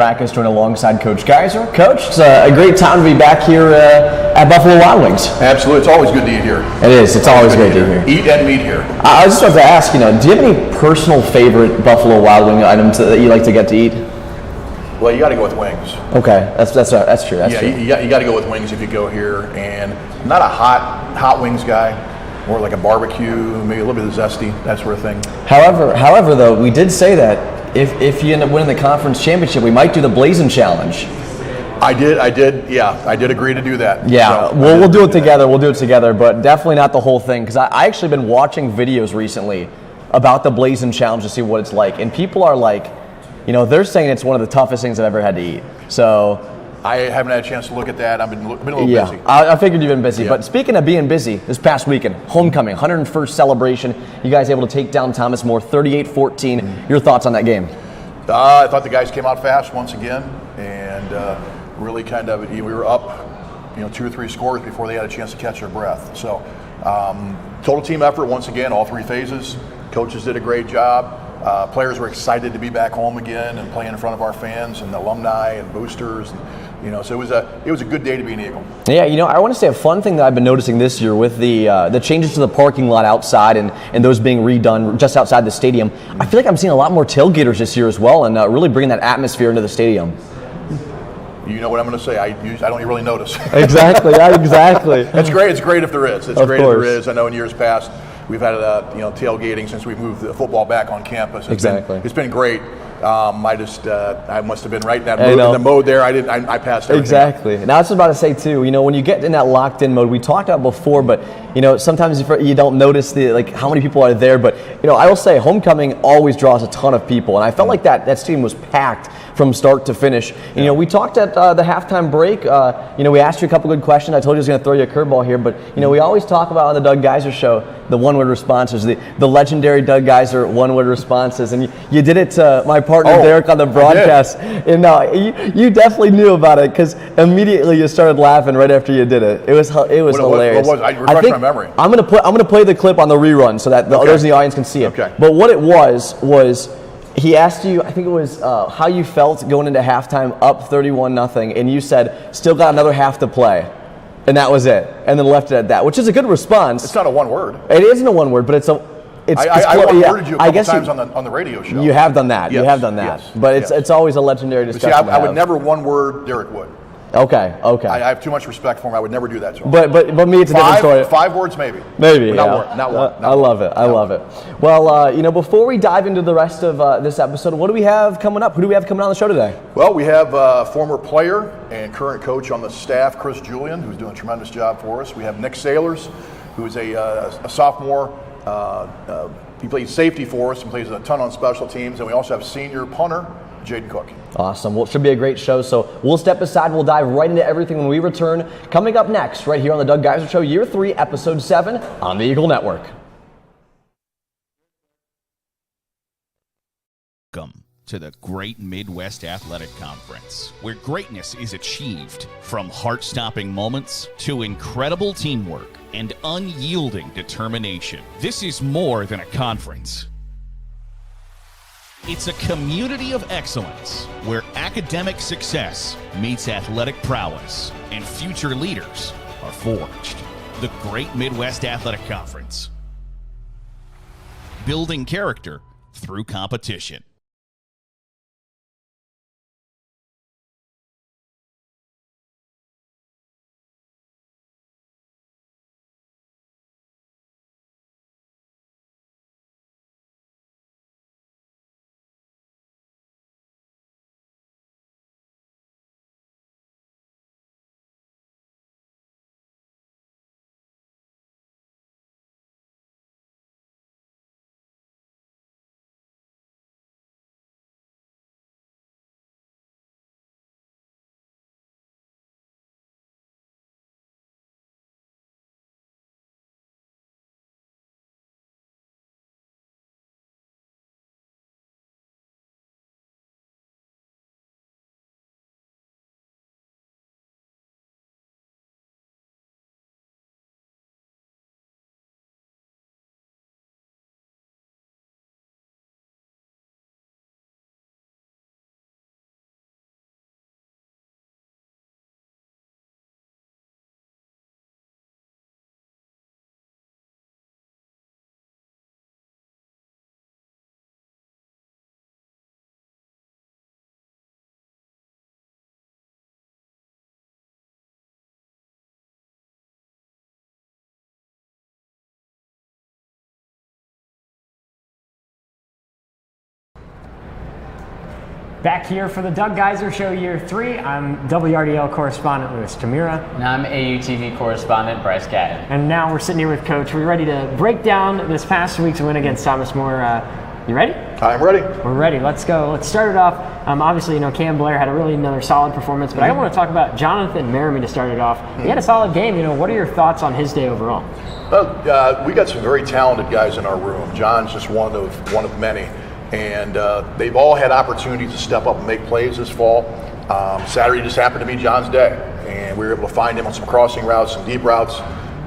Practice doing alongside Coach Geiser. Coach, it's a great time to be back here at Buffalo Wild Wings. Absolutely, it's always good to eat here. It is. It's always great to eat here. Eat and meet here. I was just about to ask, do you have any personal favorite Buffalo Wild Wing items that you like to get to eat? Well, you got to go with wings. Okay, that's true. That's true. You got to go with wings if you go here, and I'm not a hot wings guy. More like a barbecue, maybe a little bit of zesty, that sort of thing. However, though, we did say that if you end up winning the conference championship, we might do the Blazing Challenge. I did agree to do that. Yeah, so we'll do it together. We'll do it together, but definitely not the whole thing, because I actually been watching videos recently about the Blazing Challenge to see what it's like, and people are like, they're saying it's one of the toughest things I've ever had to eat. So I haven't had a chance to look at that. I've been a little busy. I figured you've been busy. Yeah. But speaking of being busy, this past weekend, homecoming, 101st celebration, you guys able to take down Thomas More 38-14. Your thoughts on that game? I thought the guys came out fast once again, and really we were up 2 or 3 scores before they had a chance to catch their breath. So total team effort once again, all 3 phases. Coaches did a great job. Players were excited to be back home again and playing in front of our fans and alumni and boosters. So it was a good day to be an Eagle. Yeah, I want to say a fun thing that I've been noticing this year with the changes to the parking lot outside and those being redone just outside the stadium. I feel like I'm seeing a lot more tailgaters this year as well, and really bringing that atmosphere into the stadium. You know what I'm going to say? I don't really notice. Exactly. It's great. It's great if there is. It's of great course. If there is. I know in years past we've had tailgating since we moved the football back on campus. It's been great. I must have been right in that mode. In the mode there, I passed everything. Exactly. Now, I was about to say too. When you get in that locked-in mode, we talked about before, but sometimes you don't notice how many people are there. But I will say, homecoming always draws a ton of people, and I felt like that stadium was packed from start to finish. Yeah. We talked at the halftime break. We asked you a couple good questions. I told you I was going to throw you a curveball here, but we always talk about on the Doug Geiser show the one-word responses, the legendary Doug Geiser one-word responses, and you did it to my partner Derek on the broadcast, and you definitely knew about it because immediately you started laughing right after you did it. It was hilarious. What was it? Refresh my memory. I'm gonna play the clip on the rerun so that others in the audience can see it. Okay. But what it was he asked you, I think it was how you felt going into halftime up 31-0, and you said still got another half to play. And that was it. And then left it at that, which is a good response. It's not a one word. It isn't a one word, but I one-worded you a couple times on the radio show. You have done that. Yes, You have done that. yes, but yes. it's always a legendary discussion. See, I would never one-word Derek Wood. Okay. I have too much respect for him. I would never do that to him. But me, it's a different story. 5 words, maybe. Maybe. Not one. I love it. I love it. Well, before we dive into the rest of this episode, what do we have coming up? Who do we have coming on the show today? Well, we have former player and current coach on the staff, Chris Julian, who's doing a tremendous job for us. We have Nick Sailors, who is a sophomore. He plays safety for us and plays a ton on special teams. And we also have senior punter, Jaden Cook. Awesome. Well, it should be a great show. So we'll step aside. We'll dive right into everything when we return. Coming up next, right here on the Doug Geiser Show, Year 3, Episode 7 on the Eagle Network. Welcome to the Great Midwest Athletic Conference, where greatness is achieved from heart-stopping moments to incredible teamwork and unyielding determination. This is more than a conference. It's a community of excellence where academic success meets athletic prowess and future leaders are forged. The Great Midwest Athletic Conference. Building character through competition. Back here for the Doug Geiser Show Year 3, I'm WRDL correspondent Louis Tamira. And I'm AUTV correspondent Bryce Gatton. And now we're sitting here with Coach. We're ready to break down this past week's win against Thomas More. You ready? I'm ready. We're ready. Let's go. Let's start it off. Obviously, Cam Blair had another solid performance, but I want to talk about Jonathan Merrimee to start it off. He had a solid game. What are your thoughts on his day overall? Well, we got some very talented guys in our room. John's just one of many. And they've all had opportunities to step up and make plays this fall. Saturday just happened to be John's day, and we were able to find him on some crossing routes, some deep routes,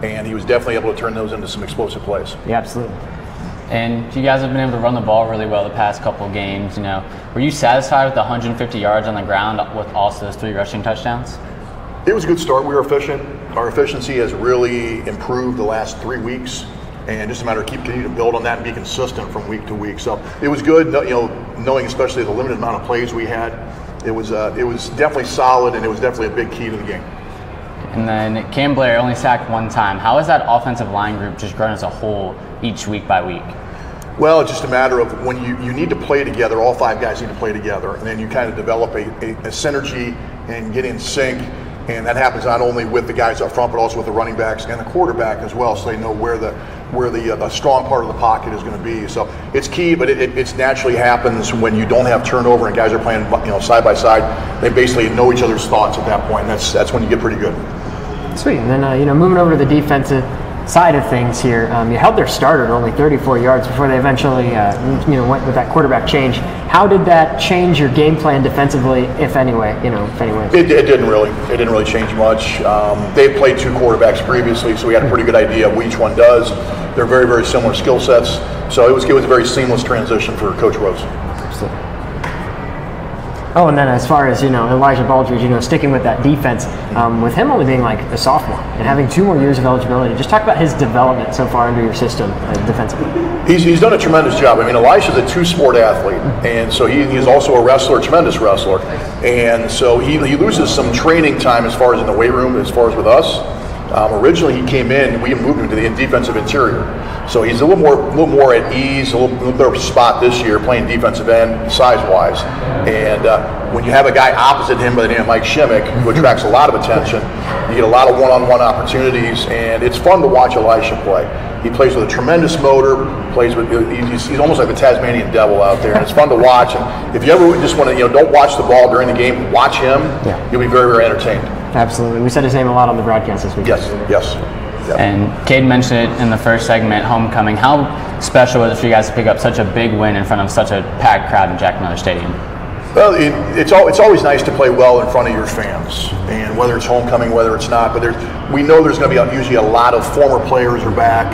and he was definitely able to turn those into some explosive plays. Yeah, absolutely. And you guys have been able to run the ball really well the past couple of games. Were you satisfied with the 150 yards on the ground with also those 3 rushing touchdowns? It was a good start. We were efficient. Our efficiency has really improved the last 3 weeks. And just a matter of continue to build on that and be consistent from week to week. So it was good, knowing especially the limited amount of plays we had. It was definitely solid, and it was definitely a big key to the game. And then Cam Blair only sacked 1 time. How has that offensive line group just grown as a whole each week by week? Well, it's just a matter of when you need to play together, all 5 guys need to play together, and then you kind of develop a synergy and get in sync. And that happens not only with the guys up front, but also with the running backs and the quarterback as well, so they know where the strong part of the pocket is going to be. So it's key, but it naturally happens when you don't have turnover and guys are playing side by side. They basically know each other's thoughts at that point, and that's when you get pretty good. Sweet. And then moving over to the defensive side of things here, you held their starter to only 34 yards before they eventually went with that quarterback change. How did that change your game plan defensively, if any way? It didn't really change much. They had played 2 quarterbacks previously, so we had a pretty good idea of what each one does. They're very, very similar skill sets, so it was a very seamless transition for Coach Rose. Absolutely. Oh, and then as far as Elijah Baldridge, sticking with that defense, with him only being like a sophomore and having 2 more years of eligibility, just talk about his development so far under your system defensively. He's done a tremendous job. Elijah's a 2-sport athlete, and so he's also a wrestler, a tremendous wrestler, and so he loses some training time as far as in the weight room, as far as with us. Originally, he came in, we moved him to the defensive interior. So he's a little more at ease, a little better spot this year playing defensive end size-wise. And when you have a guy opposite him by the name of Mike Shimmick, who attracts a lot of attention, you get a lot of one-on-one opportunities, and it's fun to watch Elisha play. He plays with a tremendous motor. He's almost like the Tasmanian devil out there, and it's fun to watch. And if you ever just want to, don't watch the ball during the game, watch him. Yeah. You'll be very, very entertained. Absolutely. We said his name a lot on the broadcast this week. Yes. Yep. And Cade mentioned it in the first segment, homecoming. How special was it for you guys to pick up such a big win in front of such a packed crowd in Jack Miller Stadium? Well, it's always nice to play well in front of your fans, and whether it's homecoming, whether it's not. But we know there's going to be usually a lot of former players are back.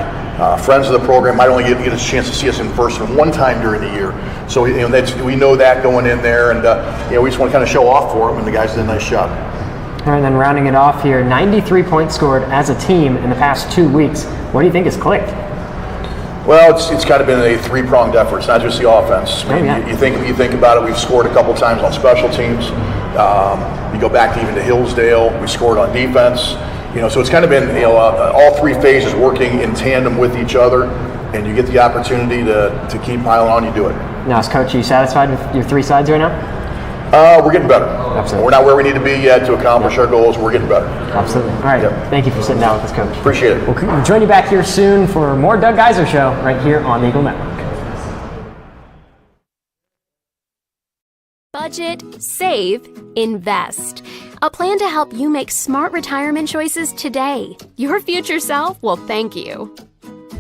Friends of the program might only get a chance to see us in person 1 time during the year. So we know that going in there, and we just want to kind of show off for them, and the guys did a nice job. All right, and then rounding it off here, 93 points scored as a team in the past 2 weeks. What do you think has clicked? Well, it's kind of been a 3-pronged effort. It's not just the offense. You think about it. We've scored a couple times on special teams. You go back even to Hillsdale. We scored on defense. So it's kind of been all 3 phases working in tandem with each other, and you get the opportunity to keep piling on. You do it. Now, as coach, are you satisfied with your 3 sides right now? We're getting better. Absolutely. We're not where we need to be yet to accomplish our goals. We're getting better. Absolutely. All right. Yep. Thank you for sitting down with us, Coach. Appreciate it. We'll join you back here soon for more Doug Geiser Show right here on the Eagle Network. Budget, save, invest. A plan to help you make smart retirement choices today. Your future self will thank you.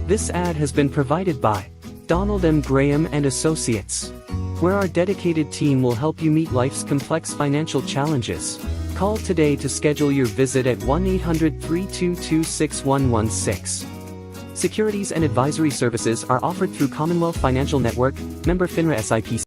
This ad has been provided by Donald M. Graham and Associates, where our dedicated team will help you meet life's complex financial challenges. Call today to schedule your visit at 1-800-322-6116. Securities and advisory services are offered through Commonwealth Financial Network, member FINRA SIPC.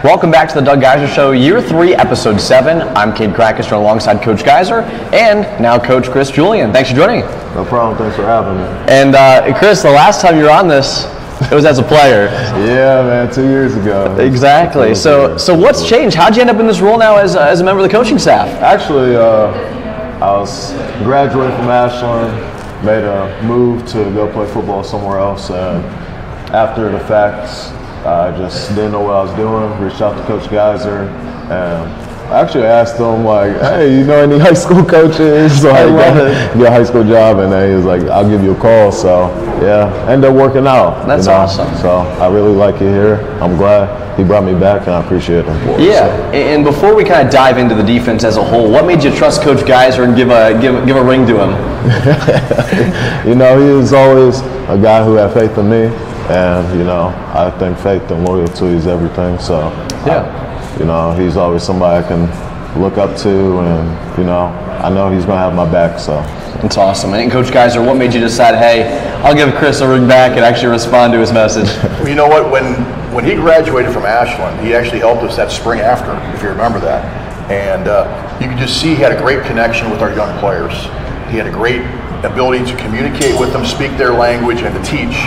Welcome back to the Doug Geiser Show, Year 3, Episode 7. I'm Cade Crackister alongside Coach Geiser and now Coach Chris Julian. Thanks for joining me. No problem. Thanks for having me. And Chris, the last time you were on this, it was as a player. Yeah, man, 2 years ago. Exactly. So what's changed? How'd you end up in this role now as a member of the coaching staff? Actually, I was graduating from Ashland, made a move to go play football somewhere else, and after the fact, I just didn't know what I was doing. Reached out to Coach Geiser, and I actually asked him, like, hey, you know any high school coaches? So I get a high school job, and then he was like, I'll give you a call. So, yeah, ended up working out. That's awesome. So I really like it here. I'm glad he brought me back, and I appreciate him for it. Yeah, and before we kind of dive into the defense as a whole, what made you trust Coach Geiser and give a ring to him? You know, he was always a guy who had faith in me. And, you know, I think faith and loyalty is everything. So, yeah, you know, he's always somebody I can look up to, and, you know, I know he's going to have my back. So, it's awesome. And Coach Geiser, what made you decide, hey, I'll give Chris a ring back and actually respond to his message? You know what? When he graduated from Ashland, he actually helped us that spring after, if you remember that. And you could just see he had a great connection with our young players. He had a great ability to communicate with them, speak their language, and to teach.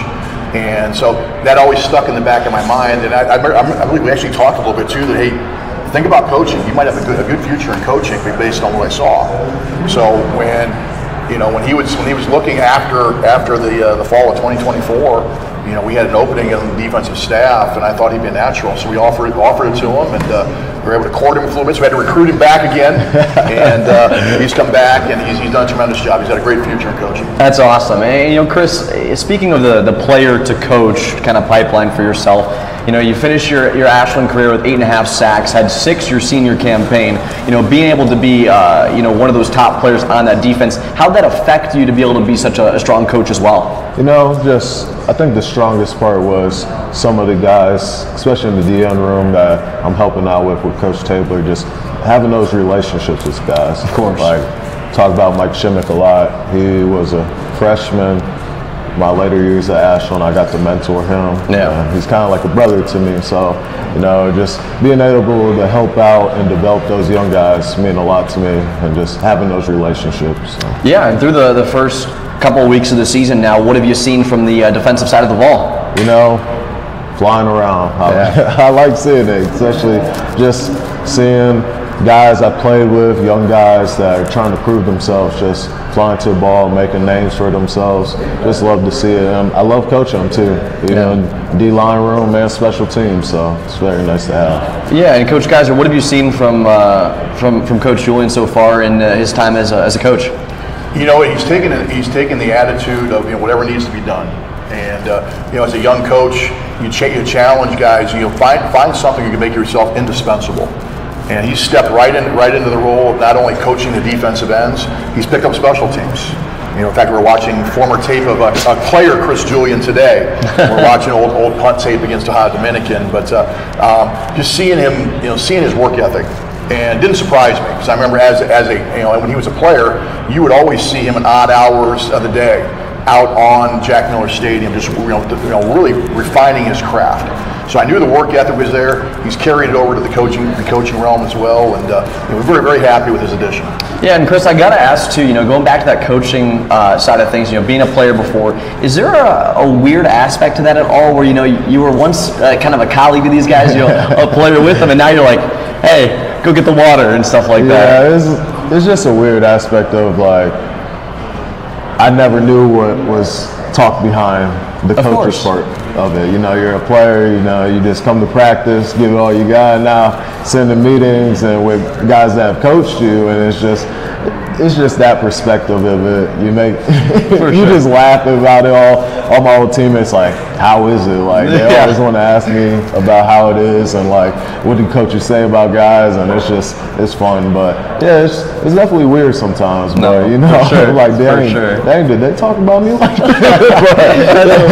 And so that always stuck in the back of my mind. And I believe we actually talked a little bit too that, hey, think about coaching. You might have a good future in coaching based on what I saw. So when he was looking after the fall of 2024, you know, we had an opening in the defensive staff, and I thought he'd be a natural. So we offered it to him, and we were able to court him a little bit. So we had to recruit him back again, and he's come back, and he's done a tremendous job. He's got a great future in coaching. That's awesome. And, you know, Chris, speaking of the player to coach kind of pipeline for yourself, you know, you finished your Ashland career with 8.5 sacks, had 6 your senior campaign. You know, being able to be, one of those top players on that defense, how'd that affect you to be able to be such a strong coach as well? you know, I think the strongest part was some of the guys, especially in the DN room that I'm helping out with Coach Tabler, just having those relationships with guys. Of course. Like, talk about Mike Shimmick a lot. He was a freshman. My later years at Ashland, I got to mentor him. Yeah. He's kind of like a brother to me. So, you know, just being able to help out and develop those young guys mean a lot to me, and just having those relationships. So. Yeah, and through the first couple of weeks of the season now, what have you seen from the defensive side of the ball? You know, flying around. I like seeing it, especially just seeing guys I played with, young guys that are trying to prove themselves, just flying to the ball, making names for themselves. Just love to see it. And I love coaching them too. You know, D-line room and special teams, so it's very nice to have. Yeah, and Coach Geiser, what have you seen from Coach Julian so far in his time as a coach? You know, he's taken the attitude of, you know, whatever needs to be done. And you know, as a young coach, you challenge guys. You know, find something you can make yourself indispensable. And he's stepped right into the role of not only coaching the defensive ends, he's picked up special teams. You know, in fact, we're watching former tape of a player, Chris Julian, today. We're watching old punt tape against Ohio Dominican, but just seeing him, you know, seeing his work ethic, and it didn't surprise me, because I remember as a you know, when he was a player, you would always see him in odd hours of the day out on Jack Miller Stadium, just really refining his craft. So I knew the work ethic was there. He's carried it over to the coaching realm as well, and we're very, very happy with his addition. Yeah, and Chris, I got to ask too. You know, going back to that coaching side of things, you know, being a player before, is there a weird aspect to that at all, where you were once kind of a colleague to these guys, you know, a player with them, and now you're like, hey, go get the water and stuff like that? Yeah, it's just a weird aspect of, like, I never knew what was talked behind the coach's part of it. You know, you're a player, you know, you just come to practice, give it all you got. Now send the meetings and with guys that have coached you, and it's just that perspective of it. You make you just laugh about it. All my old teammates like, how is it? Like, they always want to ask me about how it is, and like, what do coaches say about guys, and it's fun. But yeah, it's definitely weird sometimes. No, but you know, for sure, like, dang, did they talk about me like that?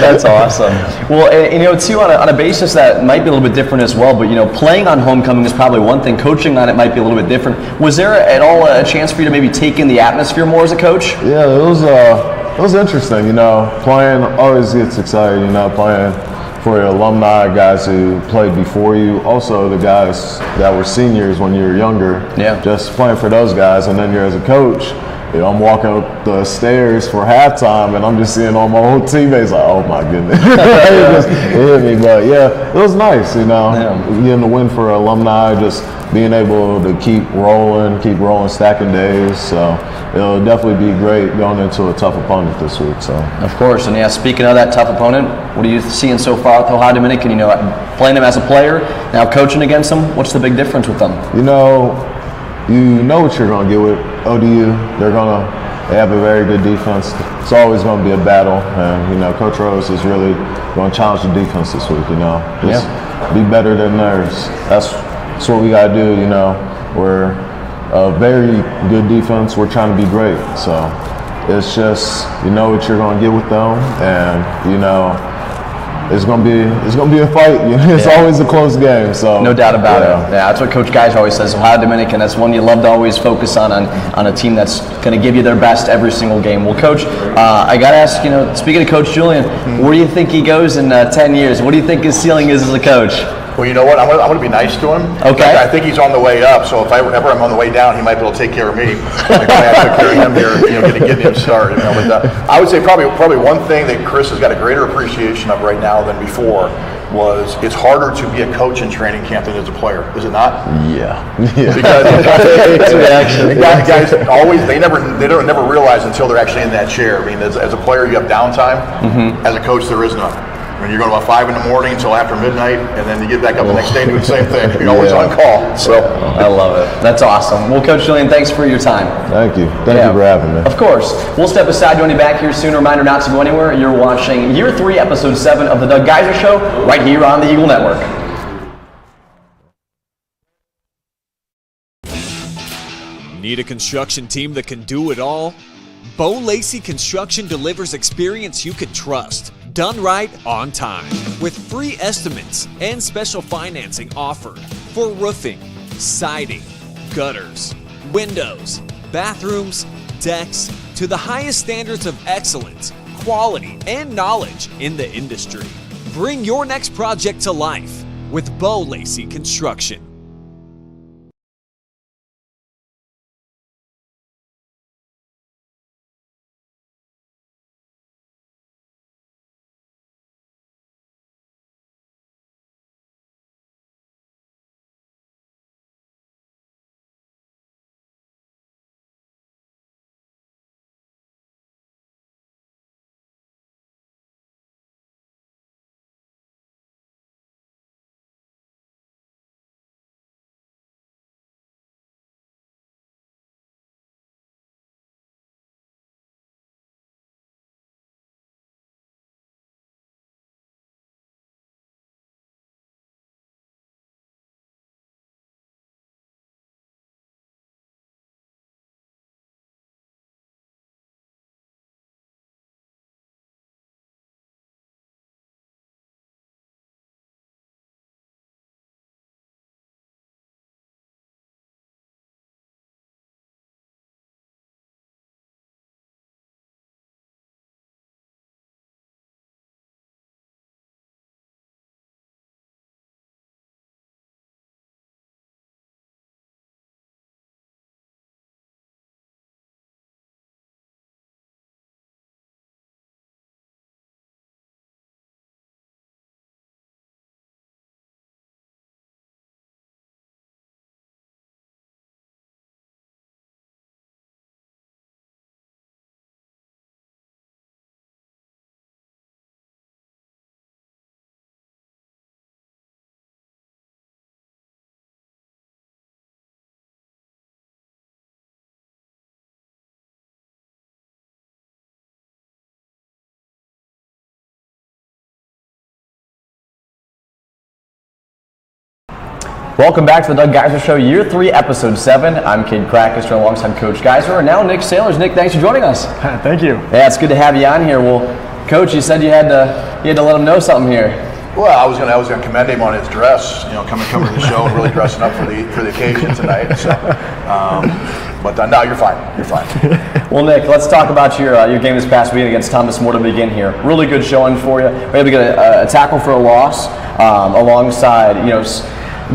That's awesome. Well, and, you know, too, on a basis that might be a little bit different as well, but, you know, playing on homecoming is probably one thing. Coaching on it might be a little bit different. Was there at all a chance for you to maybe take in the atmosphere more as a coach? Yeah, it was interesting. You know, playing always gets excited. You know, playing for your alumni, guys who played before you, also the guys that were seniors when you were younger. Yeah. Just playing for those guys, and then you're as a coach. I'm walking up the stairs for halftime, and I'm just seeing all my old teammates like, oh my goodness, it hit me. But yeah, it was nice, getting the win for alumni, just being able to keep rolling, stacking days. So it'll definitely be great going into a tough opponent this week. So of course, and yeah, speaking of that tough opponent, what are you seeing so far with Ohio Dominican? Playing them as a player, now coaching against them. What's the big difference with them? You know what you're going to get with ODU. They have a very good defense. It's always going to be a battle, and Coach Rose is really going to challenge the defense this week. Just be better than theirs. That's what we got to do. We're a very good defense. We're trying to be great. So it's just what you're going to get with them, and it's gonna be a fight. It's always a close game. So no doubt about it. Yeah, that's what Coach Geiser always says. Ohio Dominican, that's one you love to always focus on a team that's going to give you their best every single game. Well, Coach, I got to ask. Speaking of Coach Julian, where do you think he goes in 10 years? What do you think his ceiling is as a coach? Well, you know what? I'm going to be nice to him. Okay. I think he's on the way up. So if ever I'm on the way down, he might be able to take care of me. Like the way I took care of him here, getting him started. But I would say probably one thing that Chris has got a greater appreciation of right now than before was it's harder to be a coach in training camp than as a player. Is it not? Yeah. Because guys always they never realize until they're actually in that chair. I mean, as a player, you have downtime. As a coach, there is none. You're going about 5 a.m. until after midnight, and then you get back up the next day and do the same thing. You're always on call. So I love it. That's awesome. Well, Coach Julian, thanks for your time. Thank you. Thank you for having me. Of course. We'll step aside, join you back here soon. Reminder not to go anywhere. You're watching Year 3, Episode 7 of the Doug Geiser Show right here on the Eagle Network. Need a construction team that can do it all? Bo Lacey Construction delivers experience you can trust. Done right on time, with free estimates and special financing offered for roofing, siding, gutters, windows, bathrooms, decks, to the highest standards of excellence, quality, and knowledge in the industry. Bring your next project to life with Bo Lacey Construction. Welcome back to the Doug Geiser Show, Year 3, Episode 7. I'm Cade Crackister alongside Coach Geiser, and now Nick Sailors. Nick, thanks for joining us. Thank you. Yeah, it's good to have you on here. Well, Coach, you said you had to let them know something here. Well, I was gonna commend him on his dress, coming to the show and really dressing up for the occasion tonight. So, but no, you're fine. You're fine. Well, Nick, let's talk about your game this past weekend against Thomas More to begin here. Really good showing for you. We're able to get a tackle for a loss alongside,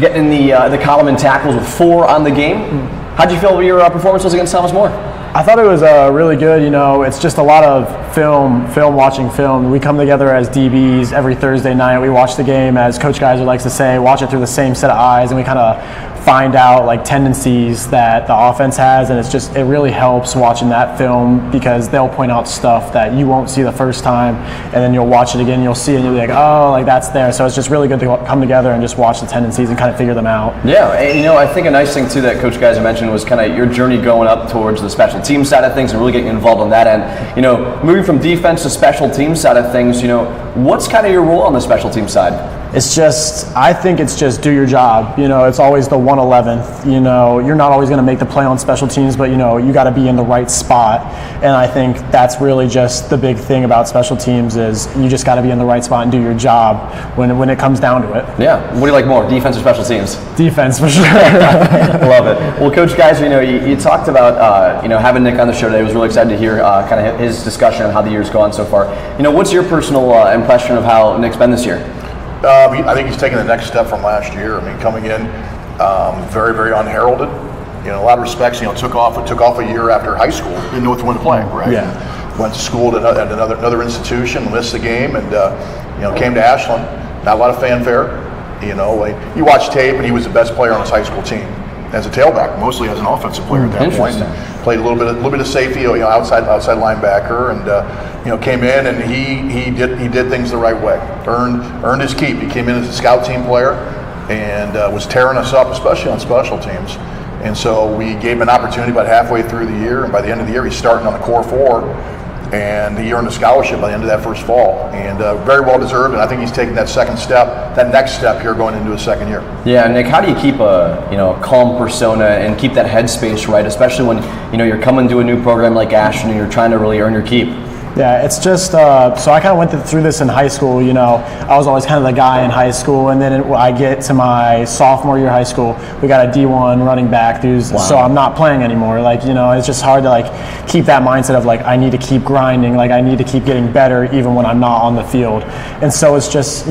getting the column in tackles with 4 on the game. How'd you feel your performance was against Thomas More? I thought it was really good. It's just a lot of watching film. We come together as DBs every Thursday night. We watch the game, as Coach Geiser likes to say, watch it through the same set of eyes, and we kind of find out like tendencies that the offense has, and it really helps watching that film, because they'll point out stuff that you won't see the first time, and then you'll watch it again, you'll see it, and you'll be like, oh, like that's there. So it's just really good to come together and just watch the tendencies and kind of figure them out. Yeah, and I think a nice thing too that Coach Geiser mentioned was kind of your journey going up towards the special team side of things and really getting involved on that end. Moving from defense to special team side of things, what's kind of your role on the special team side? I think it's just do your job. It's always the 111th. You're not always going to make the play on special teams, but you got to be in the right spot. And I think that's really just the big thing about special teams is you just got to be in the right spot and do your job when it comes down to it. Yeah. What do you like more, defense or special teams? Defense, for sure. Love it. Well, Coach Geiser, you talked about having Nick on the show today. I was really excited to hear kind of his discussion on how the year's gone so far. What's your personal impression of how Nick's been this year? I think he's taken the next step from last year. Coming in very, very unheralded. In a lot of respects, took off a year after high school. Didn't know when to play, right? Yeah. Went to school at another institution, missed the game, and came to Ashland. Not a lot of fanfare. You watch tape, and he was the best player on his high school team as a tailback, mostly as an offensive player at that point. Played a little bit of safety, outside linebacker, and came in and he did things the right way. Earned his keep. He came in as a scout team player and was tearing us up, especially on special teams. And so we gave him an opportunity about halfway through the year, and by the end of the year, he's starting on the core 4. And he earned a scholarship by the end of that first fall, and very well deserved. And I think he's taking that next step here, going into his second year. Yeah, Nick, how do you keep a calm persona and keep that headspace right, especially when you're coming to a new program like Ashland and you're trying to really earn your keep? Yeah, it's just, so I kind of went through this in high school, I was always kind of the guy in high school, and then I get to my sophomore year of high school, we got a D1 running back, so I'm not playing anymore, it's just hard to keep that mindset of I need to keep grinding, I need to keep getting better even when I'm not on the field. And so it's just,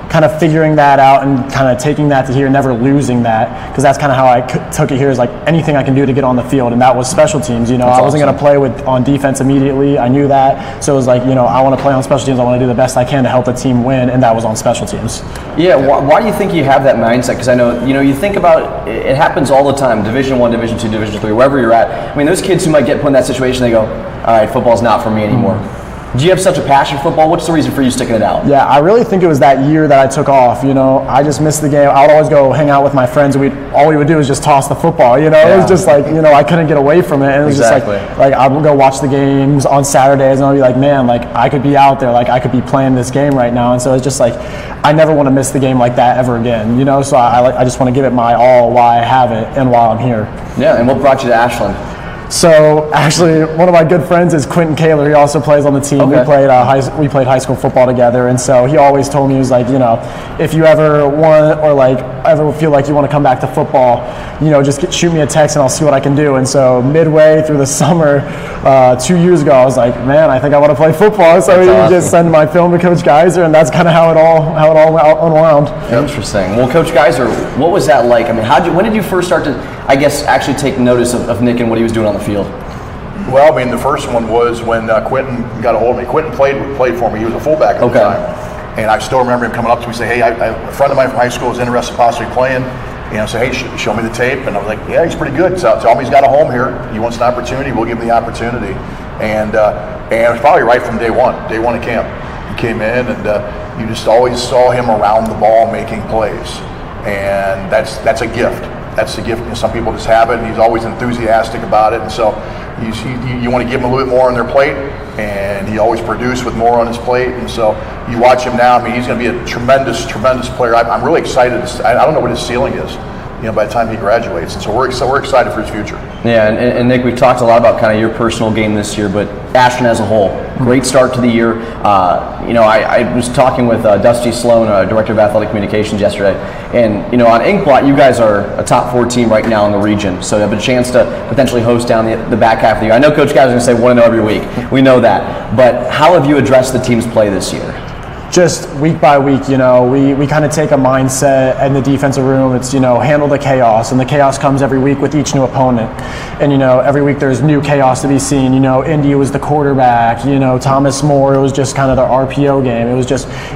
kind of figuring that out and kind of taking that to here, never losing that, because that's kind of how I took it here, is anything I can do to get on the field, and that was special teams. I wasn't going to play on defense immediately. I knew that, so it was I want to play on special teams. I want to do the best I can to help the team win, and that was on special teams. Yeah, why do you think you have that mindset? Because I know you think about it happens all the time. Division I, Division II, Division III, wherever you're at. Those kids who might get put in that situation, they go, all right, football's not for me anymore. Do you have such a passion for football? What's the reason for you sticking it out? Yeah, I really think it was that year that I took off. I just missed the game. I would always go hang out with my friends, and all we would do was just toss the football. It was just I couldn't get away from it. And it was just I would go watch the games on Saturdays, and I'd be like, man, I could be out there, I could be playing this game right now. And so it's just I never want to miss the game like that ever again. So I just want to give it my all while I have it and while I'm here. Yeah, and what brought you to Ashland? So actually, one of my good friends is Quentin Kaler. He also plays on the team. Okay. We played high school football together, and so he always told me, he was if you ever want or ever feel like you want to come back to football, just shoot me a text and I'll see what I can do. And so midway through the summer, 2 years ago, I was like, man, I think I want to play football. So he just sent my film to Coach Geiser, and that's kind of how it all unwound. Interesting. Well, Coach Geiser, what was that like? When did you first start to, actually take notice of Nick and what he was doing on the field? Well, the first one was when Quentin got a hold of me. Quentin played for me. He was a fullback at the time. And I still remember him coming up to me and say, hey, a friend of mine from high school is interested in possibly playing. Say, hey, show me the tape. And I was like, yeah, he's pretty good. So tell him he's got a home here. He wants an opportunity. We'll give him the opportunity. And it was probably right from day one of camp. He came in, and you just always saw him around the ball making plays. And that's a gift. That's the gift. Some people just have it, and he's always enthusiastic about it. And so you want to give him a little bit more on their plate, and he always produced with more on his plate. And so you watch him now. He's going to be a tremendous, tremendous player. I'm really excited. I don't know what his ceiling is, by the time he graduates. And so we're excited for his future. Yeah, and Nick, we've talked a lot about kind of your personal game this year, but Ashland as a whole, Great start to the year. I was talking with Dusty Sloan, Director of Athletic Communications yesterday, and on Inkblot, you guys are a top 4 team right now in the region, so you have a chance to potentially host down the back half of the year. I know Coach Geiser is going to say 1-0 every week. We know that, but how have you addressed the team's play this year? Just week by week, we kind of take a mindset in the defensive room. It's, handle the chaos, and the chaos comes every week with each new opponent. And, every week there's new chaos to be seen. Indy was the quarterback, Thomas More, it was just kind of the RPO game.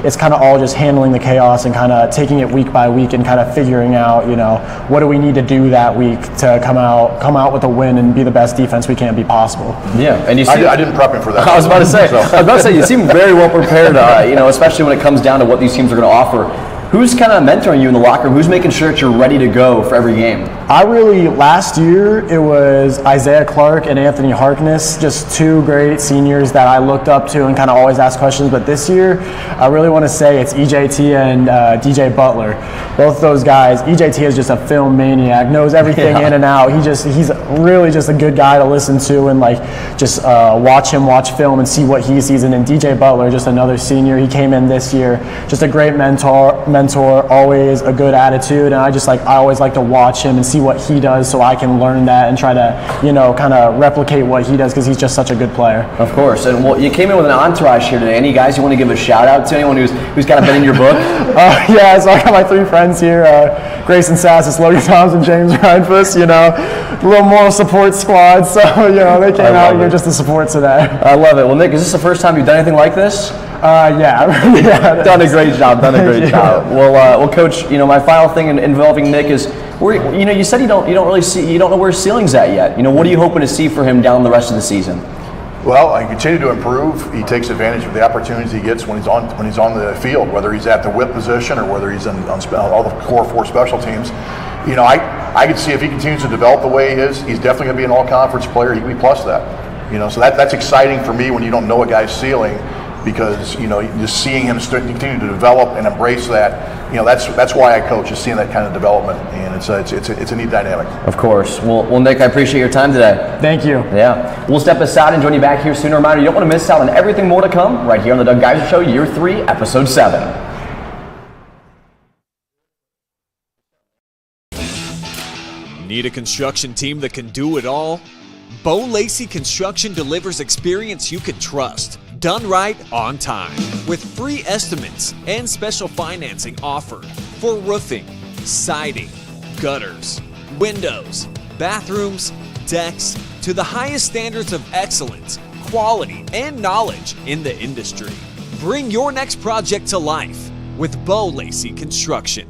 It's kind of all just handling the chaos and kind of taking it week by week and kind of figuring out, what do we need to do that week to come out with a win and be the best defense we can be possible. Yeah, and I didn't prep him for that. I was about to say, you seem very well prepared, especially when it comes down to what these teams are going to offer. Who's kind of mentoring you in the locker room? Who's making sure that you're ready to go for every game? Last year, it was Isaiah Clark and Anthony Harkness, just 2 great seniors that I looked up to and kind of always asked questions. But this year, I really want to say it's EJT and DJ Butler. Both those guys. EJT is just a film maniac, knows everything in and out. He's really just a good guy to listen to and watch film and see what he sees. And then DJ Butler, just another senior. He came in this year, just a great mentor, always a good attitude. And I always like to watch him and see what he does so I can learn that and try to, kind of replicate what he does because he's just such a good player. Of course. And you came in with an entourage here today. Any guys you want to give a shout out to? Anyone who's kind of been in your book? Yeah, so I got my 3 friends here, Grayson Sassis, Logan Thompson, James Reinfuss, a little moral support squad. So, they came out here just to support today. I love it. Well, Nick, is this the first time you've done anything like this? Yeah. Done a great job. Well, Coach, my final thing involving Nick is, you said you don't know where his ceiling's at yet. What are you hoping to see for him down the rest of the season? Well, I continue to improve. He takes advantage of the opportunities he gets when he's on the field, whether he's at the whip position or whether he's on all the core 4 special teams. I could see if he continues to develop the way he is, he's definitely going to be an all-conference player. He can be plus that. So that's exciting for me when you don't know a guy's ceiling, because just seeing him continue to develop and embrace that. That's why I coach, is seeing that kind of development, and it's a neat dynamic. Of course. Well, Nick, I appreciate your time today. Thank you. Yeah. We'll step aside and join you back here soon. A reminder, you don't want to miss out on everything more to come right here on the Doug Geiser Show, Year 3, Episode 7. Need a construction team that can do it all? Bo Lacey Construction delivers experience you can trust, done right on time, with free estimates and special financing offered for roofing, siding, gutters, windows, bathrooms, decks, to the highest standards of excellence, quality, and knowledge in the industry. Bring your next project to life with Bo Lacey Construction.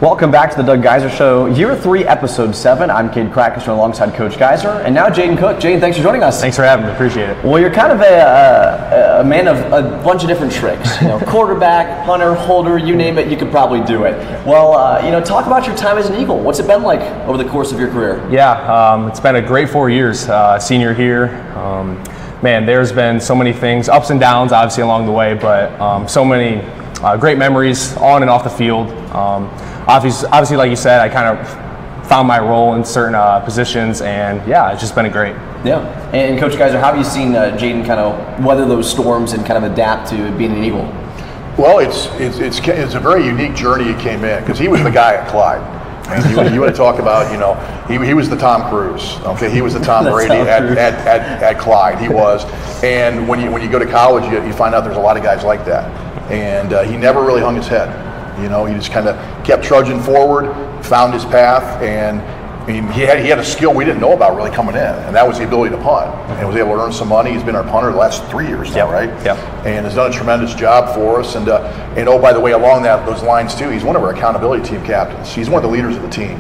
Welcome back to the Doug Geiser Show, Year 3, Episode 7. I'm Cade Crackerson alongside Coach Geiser, and now Jaden Cook. Jaden, thanks for joining us. Thanks for having me. Appreciate it. Well, you're kind of a man of a bunch of different tricks. Quarterback, punter, holder, you name it, you could probably do it. Well, talk about your time as an Eagle. What's it been like over the course of your career? Yeah, it's been a great 4 years. Senior here. Man, there's been so many things, ups and downs, obviously, along the way, but so many great memories on and off the field. Obviously, like you said, I kind of found my role in certain positions, and yeah, it's just been great. Yeah. And Coach Geiser, how have you seen Jaden kind of weather those storms and kind of adapt to being an Eagle? Well, it's a very unique journey he came in, because he was the guy at Clyde. And you want to talk about, he was the Tom Cruise. Okay, he was the Tom Brady at Clyde. He was. And when you go to college, you find out there's a lot of guys like that. And he never really hung his head. He just kind of kept trudging forward, found his path, and he had a skill we didn't know about really coming in, and that was the ability to punt. And was able to earn some money. He's been our punter the last 3 years now, right? Yep. And has done a tremendous job for us. And oh, by the way, along those lines too, he's one of our accountability team captains. He's one of the leaders of the team.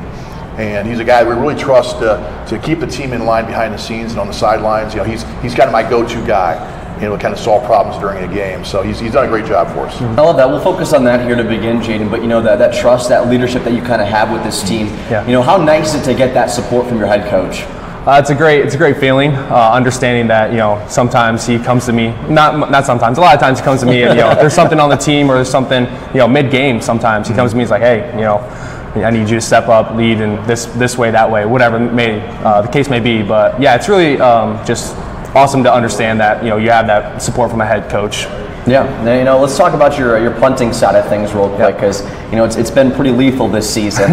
And he's a guy we really trust to keep the team in line behind the scenes and on the sidelines. He's kind of my go-to guy. To kind of solve problems during a game. So he's done a great job for us. I love that. We'll focus on that here to begin, Jaden. But that trust, that leadership that you kind of have with this team. Yeah. How nice is it to get that support from your head coach? It's a great feeling. Understanding that sometimes he comes to me, not sometimes, a lot of times he comes to me and if there's something on the team or there's something mid game. Sometimes he comes to me, he's like, hey, I need you to step up, lead in this way, that way, whatever the case may be. But yeah, it's really just awesome to understand that you have that support from a head coach. Yeah. Now, let's talk about your punting side of things real quick, because it's been pretty lethal this season.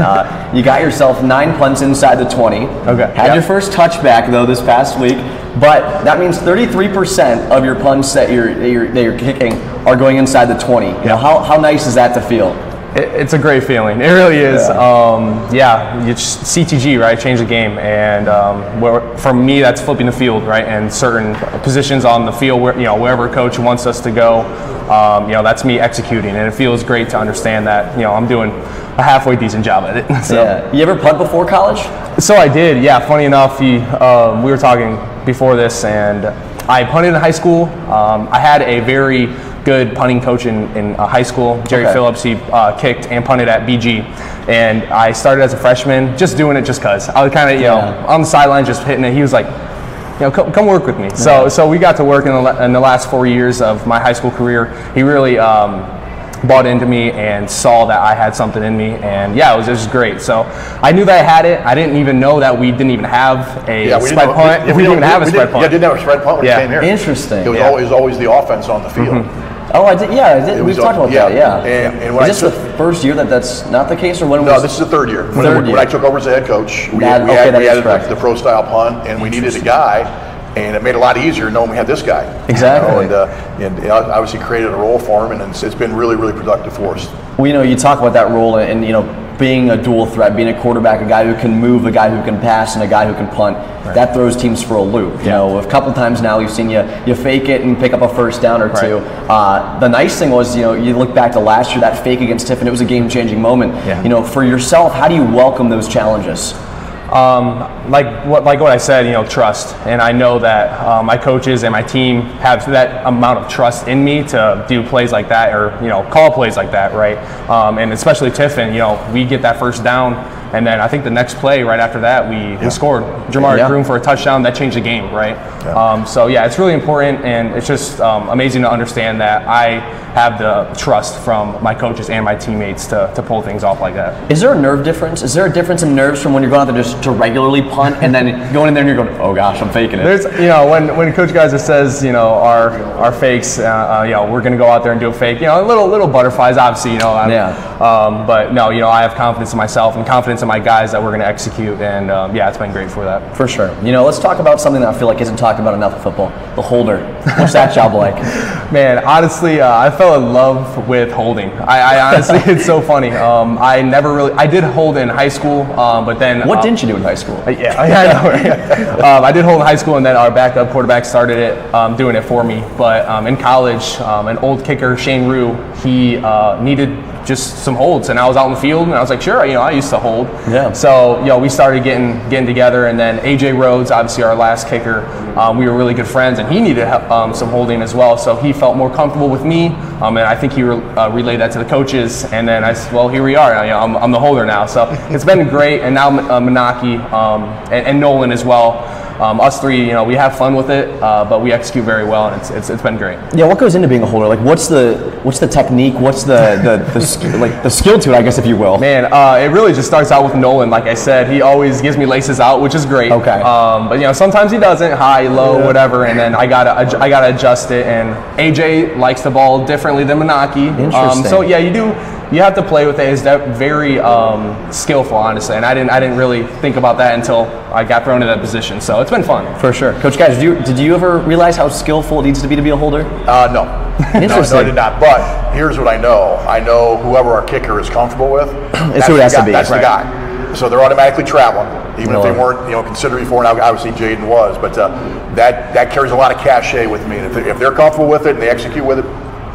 You got yourself 9 punts inside the 20. Okay. Had your first touchback though this past week, but that means 33% of your punts that you're kicking are going inside the 20. How nice is that to feel? It's a great feeling. It really is. It's CTG, right? Change the game, and for me, that's flipping the field, right? And certain positions on the field, where wherever coach wants us to go, that's me executing, and it feels great to understand that I'm doing a halfway decent job at it. So. Yeah. You ever punt before college? So I did. Yeah. Funny enough, we were talking before this, and I punted in high school. I had a very good punting coach in high school, Jerry Phillips. He kicked and punted at BG, and I started as a freshman, just doing it just cause. I was kind of on the sideline just hitting it. He was like, come work with me. So we got to work in the last 4 years of my high school career. He really bought into me and saw that I had something in me, and it was just great. So I knew that I had it. I didn't even know that we didn't even have a spread punt. We didn't even have a spread punt. Yeah, didn't have a spread punt when you came here. Interesting. It was always the offense on the field. Mm-hmm. Oh, I did. Yeah, we've talked about that. Yeah. And when is this the first year that's not the case, or when? No, this is the third year. When I took over as the head coach, we added the pro style punt, and we needed a guy, and it made it a lot easier knowing we had this guy. Exactly. And obviously created a role for him, and it's been really, really productive for us. Well, you talk about that role, and being a dual threat, being a quarterback, a guy who can move, a guy who can pass, and a guy who can punt. Right. That throws teams for a loop. A couple times now we've seen you fake it and pick up a first down or two. The nice thing was, you look back to last year, that fake against Tiffin, it was a game-changing moment. Yeah. For yourself, how do you welcome those challenges? Like what I said, trust, and I know that my coaches and my team have that amount of trust in me to do plays like that, or call plays like that, right? And especially Tiffin, we get that first down, and then I think the next play right after that we scored. Jamar Groom for a touchdown that changed the game, right? Yeah. It's really important, and it's just amazing to understand that I have the trust from my coaches and my teammates to pull things off like that. Is there a nerve difference? Is there a difference in nerves from when you're going out there just to regularly punt, and then going in there and you're going, oh gosh, I'm faking it? There's, when Coach Geiser says, our fakes, we're going to go out there and do a fake, little butterflies, obviously, but no, I have confidence in myself and confidence in my guys that we're going to execute, and it's been great for that. For sure. Let's talk about something that I feel like isn't talked about enough in football, the holder. What's that job like? Man, honestly, I fell in love with holding. I honestly, it's so funny. I did hold in high school, but then. What didn't you you do in high school. Yeah, I know. Right? I did hold in high school, and then our backup quarterback started it, doing it for me. But in college, an old kicker, Shane Rue, he needed just some holds, and I was out in the field, and I was like, sure, I used to hold. Yeah. So we started getting together, and then AJ Rhodes, obviously our last kicker, we were really good friends, and he needed some holding as well. So he felt more comfortable with me, and I think he relayed that to the coaches. And then I said, well, here we are. I'm the holder now. So it's been great. And now Menaki and Nolan as well. Us three, we have fun with it, but we execute very well, and it's been great. Yeah, what goes into being a holder? Like, what's the technique? What's the skill to it, I guess, if you will? Man, it really just starts out with Nolan. Like I said, he always gives me laces out, which is great. Okay. But sometimes he doesn't, high, low, whatever, and then I gotta adjust it. And AJ likes the ball differently than Menaki. Interesting. So yeah, you have to play with it. It's very skillful, honestly, and I didn't really think about that until I got thrown into that position. So it's been fun. For sure. Coach Geiser, did you ever realize how skillful it needs to be a holder? No. Interesting. No, I did not. But here's what I know. I know whoever our kicker is comfortable with, it's who it has to be. That's the guy. So they're automatically traveling, even if they weren't considered before. Now, obviously, Jaden was, but that carries a lot of cachet with me. And if they're comfortable with it and they execute with it,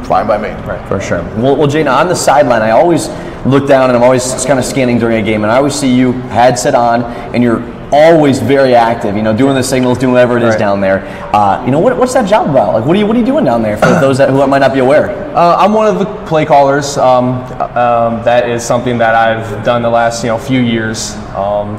fine by me. Right, for sure. Well, Jaden, on the sideline, I always look down and I'm always kind of scanning during a game, and I always see you headset on, and you're always very active. Doing the signals, doing whatever it is down there. What's that job about? Like, what are you doing down there for those who might not be aware? I'm one of the play callers. That is something that I've done the last few years.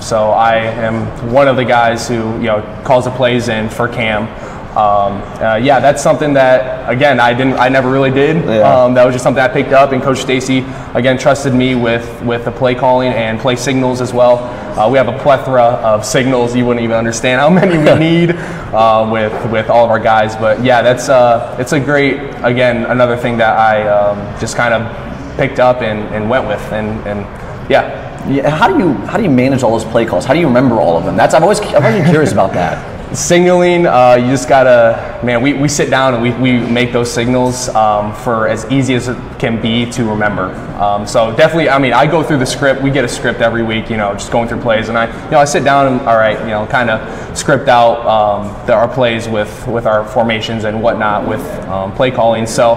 So I am one of the guys who calls the plays in for Cam. That's something that, again, I never really did. Yeah. That was just something I picked up, and Coach Stacy again trusted me with the play calling and play signals as well. We have a plethora of signals. You wouldn't even understand how many we need with all of our guys. But yeah, it's a great, again, another thing that I just kind of picked up and went with, and yeah. Yeah. How do you manage all those play calls? How do you remember all of them? I'm always curious about that. Signaling, you just gotta, we sit down and we make those signals for as easy as it can be to remember. So definitely, I go through the script. We get a script every week, just going through plays, and I sit down and kind of script out our plays with our formations and whatnot with play calling. So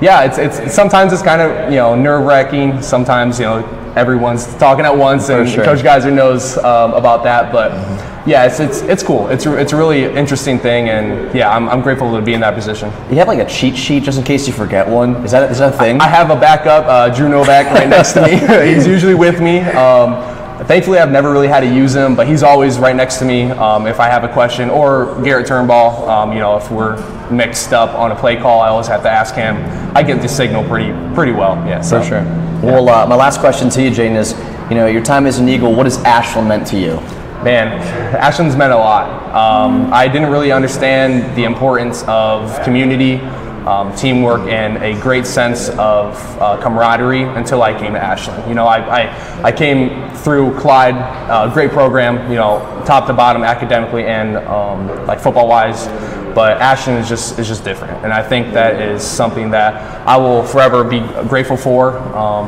yeah, it's sometimes it's kind of nerve-wracking. Sometimes everyone's talking at once, and Coach Geiser knows about that, but. Yeah, it's cool. It's a really interesting thing, and yeah, I'm grateful to be in that position. You have like a cheat sheet just in case you forget one. Is that a thing? I have a backup, Drew Novak, right next to me. He's usually with me. Thankfully, I've never really had to use him, but he's always right next to me if I have a question. Or Garrett Turnbull, if we're mixed up on a play call, I always have to ask him. I get the signal pretty well. Yeah, for sure. Yeah. Well, my last question to you, Jaden, is your time as an Eagle. What has Ashland meant to you? Man, Ashland's meant a lot. I didn't really understand the importance of community, teamwork, and a great sense of camaraderie until I came to Ashland. I came through Clyde, great program, top to bottom academically and like football-wise. But Ashland is just different, and I think that is something that I will forever be grateful for.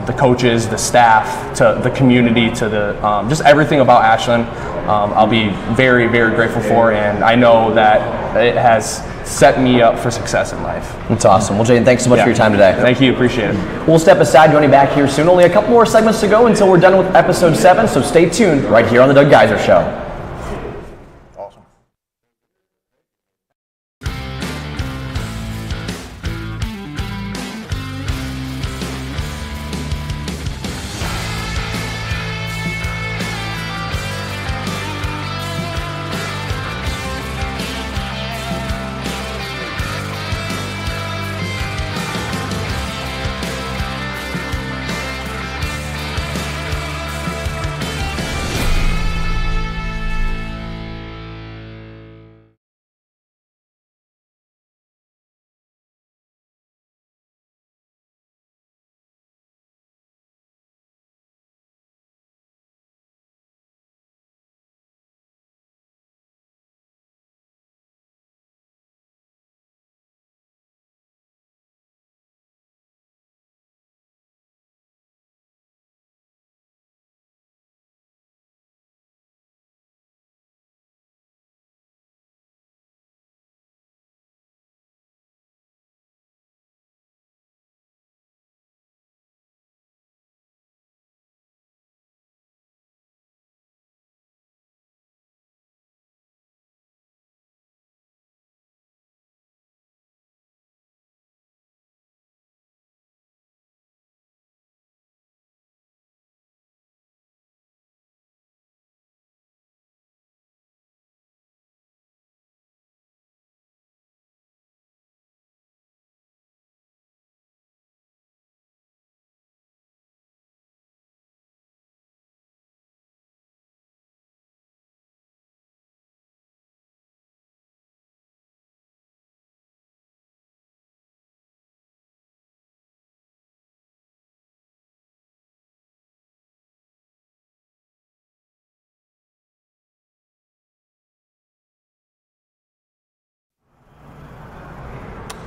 The coaches, the staff, to the community, to the just everything about Ashland. I'll be very, very grateful for, and I know that it has set me up for success in life. That's awesome. Well, Jaden, thanks so much for your time today. Thank you. Appreciate it. We'll step aside, joining back here soon. Only a couple more segments to go until we're done with episode 7, so stay tuned right here on the Doug Geiser Show.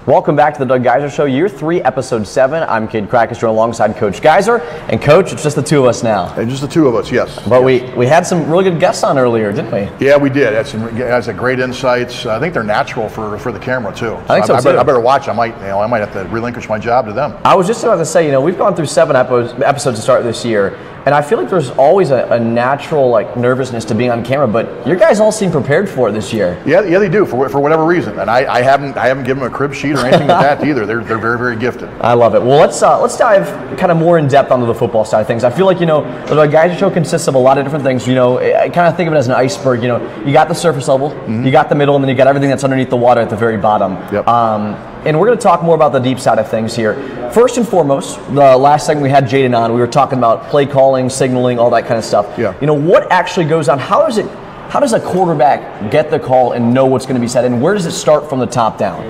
Welcome back to the Doug Geiser Show, Year 3, Episode 7. I'm Kid Crackerstone alongside Coach Geiser. And Coach, it's just the two of us now. And just the two of us, yes. But we had some really good guests on earlier, didn't we? Yeah, we did. Had some great insights. I think they're natural for the camera too. I think so too. I better watch. I might have to relinquish my job to them. I was just about to say, we've gone through 7 episodes to start this year, and I feel like there's always a natural nervousness to being on camera. But you guys all seem prepared for it this year. Yeah, they do for whatever reason. And I haven't given them a crib sheet or anything like that either. They're very, very gifted. I love it. Well, let's dive kind of more in depth onto the football side of things. I feel like the Geiser Show consists of a lot of different things. I kind of think of it as an iceberg. You got the surface level, you got the middle, and then you got everything that's underneath the water at the very bottom. Yep. And we're going to talk more about the deep side of things here. First and foremost, the last segment we had Jaden on, we were talking about play calling, signaling, all that kind of stuff. Yeah. What actually goes on? How does a quarterback get the call and know what's going to be said, and where does it start from the top down?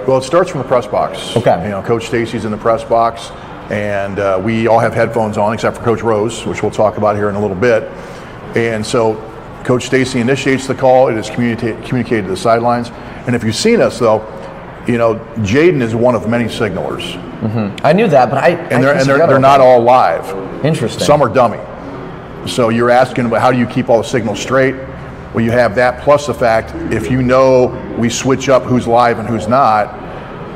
Well, it starts from the press box. Okay. Coach Stacy's in the press box, and we all have headphones on except for Coach Rose, which we'll talk about here in a little bit. And so Coach Stacy initiates the call. It is communicated to the sidelines. And if you've seen us, though, Jaden is one of many signalers. Mm-hmm. I knew that, but they're not all live. Interesting. Some are dummy. So you're asking about how do you keep all the signals straight? Well, you have that plus the fact if we switch up who's live and who's not,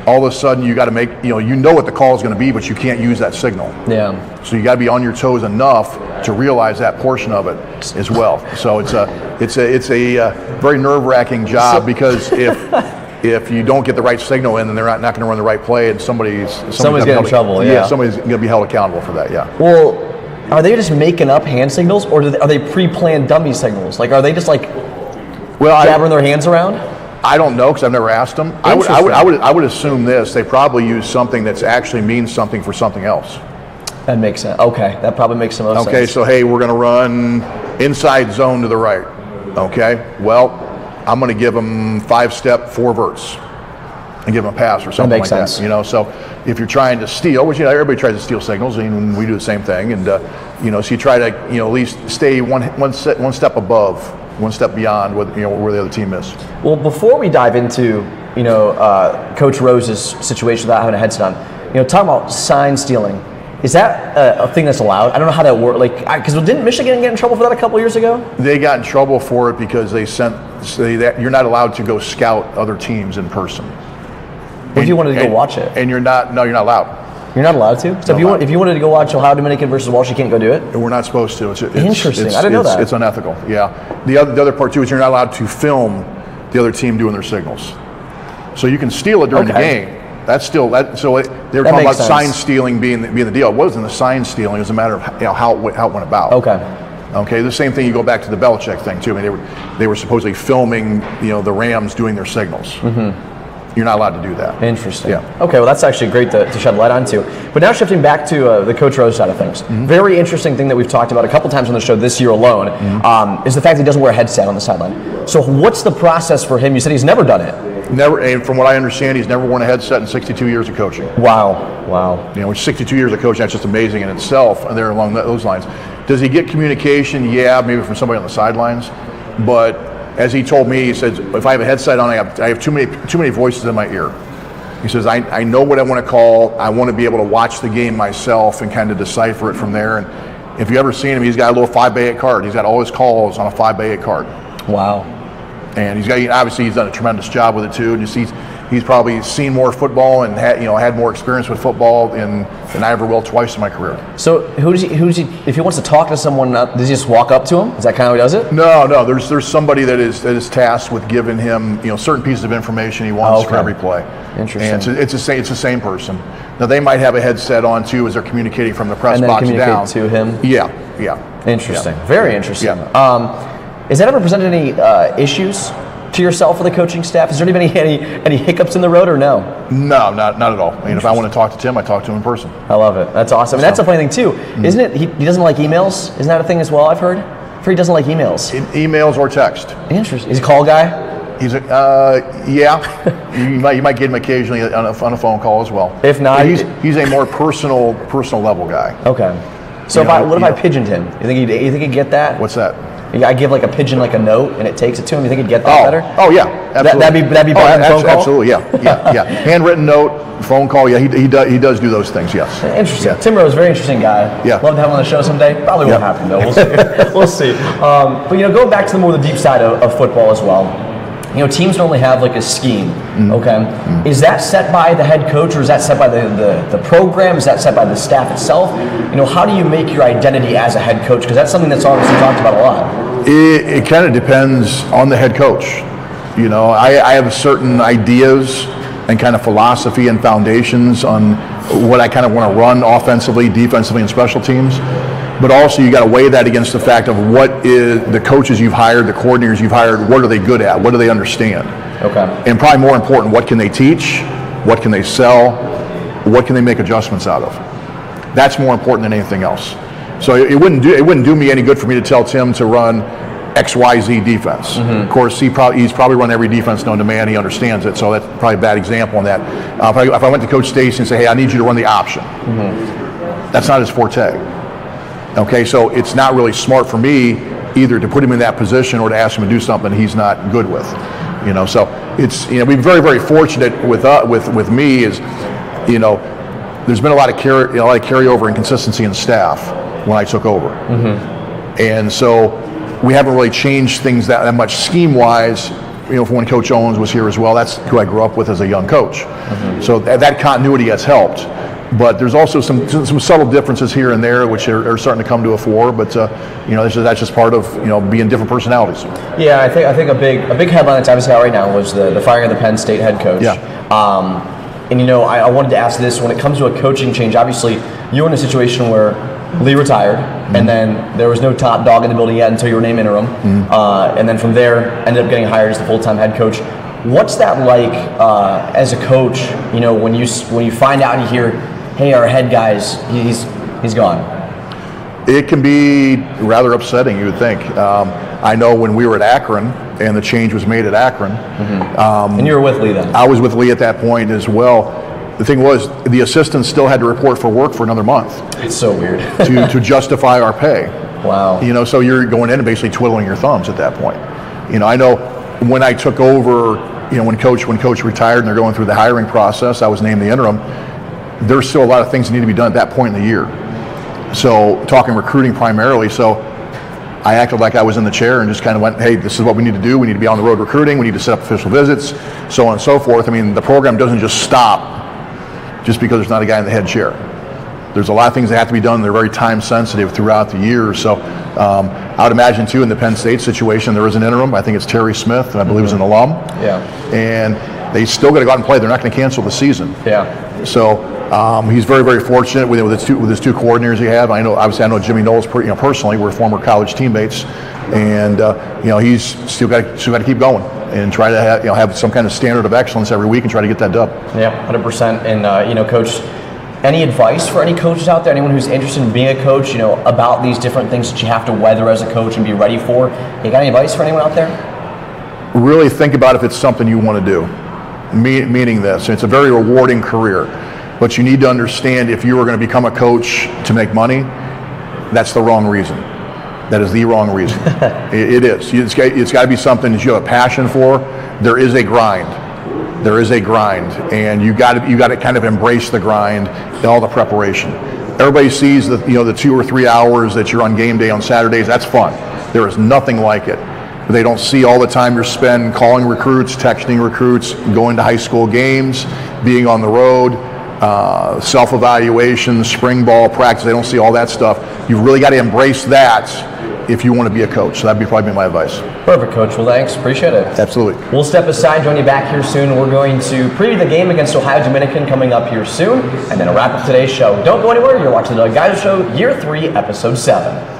all of a sudden you got to make what the call is going to be, but you can't use that signal. Yeah. So you got to be on your toes enough to realize that portion of it as well. So it's a very nerve-wracking job because if you don't get the right signal in, then they're not going to run the right play, and somebody's getting in trouble. Yeah, somebody's going to be held accountable for that. Yeah. Well, are they just making up hand signals, or are they pre-planned dummy signals? Are they just jabbering their hands around? I don't know because I've never asked them. I would assume this. They probably use something that actually means something for something else. That makes sense. Okay, that probably makes the most sense. Okay, so hey, we're going to run inside zone to the right. Okay, well, I'm going to give them 5-step 4 verts and give them a pass or something like that. So if you're trying to steal, which everybody tries to steal signals, and we do the same thing, and so you try to at least stay one step above, one step beyond where the other team is. Well, before we dive into Coach Rose's situation without having a headset on, talking about sign stealing, is that a thing that's allowed? I don't know how that works. Because didn't Michigan get in trouble for that a couple years ago? They got in trouble for it because they say that you're not allowed to go scout other teams in person. What if you wanted to go watch it? And you're not allowed. You're not allowed to? So if you wanted to go watch Ohio Dominican versus Walsh, you can't go do it? And we're not supposed to. It's interesting. I didn't know that. It's unethical. Yeah. The other part too is you're not allowed to film the other team doing their signals. So you can steal it during the game. That's still that. So they were talking about sign stealing being the deal. It wasn't the sign stealing. It was a matter of how it went about. Okay. The same thing. You go back to the Belichick thing too. I mean, they were supposedly filming the Rams doing their signals. Mm-hmm. You're not allowed to do that. Interesting. Yeah. Okay, well, that's actually great to shed light onto. But now shifting back to the Coach Rose side of things. Mm-hmm. Very interesting thing that we've talked about a couple times on the show this year alone is the fact that he doesn't wear a headset on the sideline. So what's the process for him? You said he's never done it. Never, and from what I understand, he's never worn a headset in 62 years of coaching. Wow. Which 62 years of coaching, that's just amazing in itself, and they're along those lines. Does he get communication? Yeah, maybe from somebody on the sidelines. But as he told me, he says, if I have a headset on, I have too many voices in my ear. He says, I know what I want to call. I want to be able to watch the game myself and kind of decipher it from there. And if you ever seen him, he's got a little 5x8 card. He's got all his calls on a 5x8 card. Wow. And obviously he's done a tremendous job with it too. And he's probably seen more football and had more experience with football than I ever will twice in my career. So who's he? If he wants to talk to someone, does he just walk up to him? Is that kind of how he does it? No. There's somebody that is tasked with giving him certain pieces of information he wants for every play. Interesting. And it's the same person. Now they might have a headset on too as they're communicating from the press box down to him. Yeah. Interesting. Very interesting. Yeah. Has that ever presented any issues to yourself or the coaching staff? Has there been any hiccups in the road or no? No, not at all. I mean, if I want to talk to Tim, I talk to him in person. I love it. That's awesome. And that's a funny thing too, isn't it? He doesn't like emails. Isn't that a thing as well? I've heard. He doesn't like emails. Emails or text. Interesting. He's a call guy. He's you might get him occasionally on a phone call as well. If not, he's a more personal level guy. Okay. So what if I pigeoned him? You think he'd get that? What's that? I give like a pigeon like a note and it takes it to him. You think it'd get that better? Oh yeah, absolutely. That'd be better than a phone call? Absolutely, yeah. Handwritten note, phone call. Yeah, he does do those things. Yes. Interesting. Yeah. Tim Rose, very interesting guy. Yeah. Love to have him on the show someday. Probably won't happen though. We'll see. We'll see. But going back to the more the deep side of football as well. Teams normally have like a scheme. Okay. Is that set by the head coach, or is that set by the program? Is that set by the staff itself? How do you make your identity as a head coach? Because that's something that's obviously talked about a lot. It kind of depends on the head coach. I have certain ideas and kind of philosophy and foundations on what I kind of want to run offensively, defensively, and special teams. But also you got to weigh that against the fact of what is the coaches you've hired, the coordinators you've hired, what are they good at? What do they understand? Okay. And probably more important, what can they teach? What can they sell? What can they make adjustments out of? That's more important than anything else. So it wouldn't do me any good for me to tell Tim to run XYZ defense. Of course, he's probably run every defense known to man. He understands it, so that's probably a bad example on that. If I went to Coach Stacy and say, hey, I need you to run the option, that's not his forte. Okay, so it's not really smart for me either to put him in that position or to ask him to do something he's not good with. So it's we're very, very fortunate with me is there's been a lot of carryover and consistency in staff when I took over, and so we haven't really changed things that much scheme wise. From when Coach Owens was here as well, that's who I grew up with as a young coach. So that continuity has helped. But there's also some subtle differences here and there, which are starting to come to a fore. But that's just part of being different personalities. Yeah, I think a big headline that's obviously out right now was the firing of the Penn State head coach. Yeah. I wanted to ask this: when it comes to a coaching change, obviously you were in a situation where Lee retired, and then there was no top dog in the building yet until you were named interim, and then from there ended up getting hired as the full-time head coach. What's that like as a coach? When you find out and you hear, hey, our head guy's he's gone. It can be rather upsetting, you would think. I know when we were at Akron and the change was made at Akron. And you were with Lee then? I was with Lee at that point as well. The thing was, the assistants still had to report for work for another month. It's so weird. to justify our pay. Wow. So you're going in and basically twiddling your thumbs at that point. I know when I took over, when Coach retired and they're going through the hiring process, I was named the interim. There's still a lot of things that need to be done at that point in the year. So talking recruiting primarily, so I acted like I was in the chair and just kind of went, hey, this is what we need to do. We need to be on the road recruiting. We need to set up official visits, so on and so forth. The program doesn't just stop just because there's not a guy in the head chair. There's a lot of things that have to be done. They're very time sensitive throughout the year. So I would imagine too in the Penn State situation, there is an interim. I think it's Terry Smith, and I believe he's an alum. Yeah. And they still got to go out and play. They're not going to cancel the season. Yeah. So he's very, very fortunate with his two coordinators he have. I know Jimmy Knowles personally. We're former college teammates, and he's still got to keep going and try to have some kind of standard of excellence every week and try to get that dub. Yeah, 100%. And Coach, any advice for any coaches out there? Anyone who's interested in being a coach? About these different things that you have to weather as a coach and be ready for. You got any advice for anyone out there? Really think about if it's something you want to do. Meaning this, it's a very rewarding career. But you need to understand if you are going to become a coach to make money, that's the wrong reason. That is the wrong reason. It is. It's got to be something that you have a passion for. There is a grind. And you got to kind of embrace the grind and all the preparation. Everybody sees the 2 or 3 hours that you're on game day on Saturdays. That's fun. There is nothing like it. But they don't see all the time you spend calling recruits, texting recruits, going to high school games, being on the road. Self-evaluation, spring ball practice, they don't see all that stuff. You've really got to embrace that if you want to be a coach. So that'd probably be my advice. Perfect, Coach. Well, thanks. Appreciate it. Absolutely. We'll step aside, join you back here soon. We're going to preview the game against Ohio Dominican coming up here soon, and then a wrap up today's show. Don't go anywhere. You're watching the Doug Geiser Show, Year 3, Episode 7.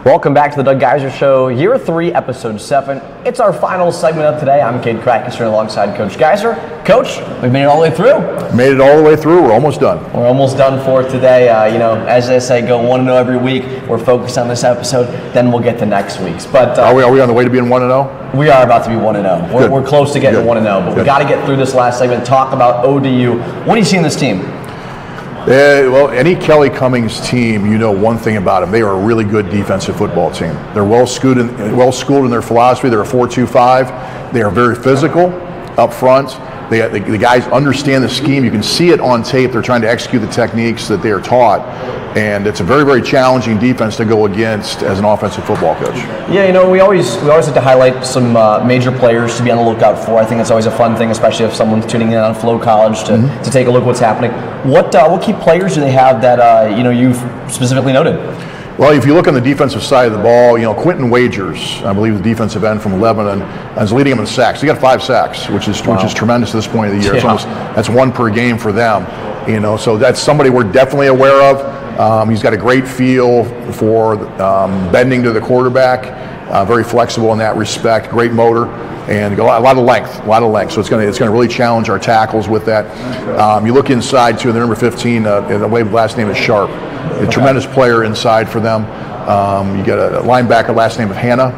Welcome back to the Doug Geiser Show, Year 3, Episode 7. It's our final segment of today. I'm Cade Crackister alongside Coach Geiser. Coach, we've made it all the way through. Made it all the way through. We're almost done. We're almost done for today. As I say, go 1-0 every week. We're focused on this episode. Then we'll get to next week's. But are we on the way to being 1-0? We are about to be 1-0. We're close to getting 1-0, but we got to get through this last segment. Talk about ODU. What do you see in this team? Well, any Kelly Cummings team, you know one thing about them. They are a really good defensive football team. They're well schooled in their philosophy. They're a 4-2-5. They are very physical up front. The guys understand the scheme. You can see it on tape. They're trying to execute the techniques that they are taught. And it's a very, very challenging defense to go against as an offensive football coach. Yeah, we always like to highlight some major players to be on the lookout for. I think it's always a fun thing, especially if someone's tuning in on Flow College to take a look at what's happening. What key players do they have that you've specifically noted? Well, if you look on the defensive side of the ball, Quentin Wagers, I believe the defensive end from Lebanon, is leading them in sacks. He got 5 sacks, which is tremendous at this point of the year. Yeah. That's 1 per game for them. So that's somebody we're definitely aware of. He's got a great feel for bending to the quarterback, very flexible in that respect, great motor, and a lot of length. So it's going to really challenge our tackles with that. You look inside too, the number 15, I believe the last name is Sharp, a tremendous player inside for them. You got a linebacker, last name of Hannah,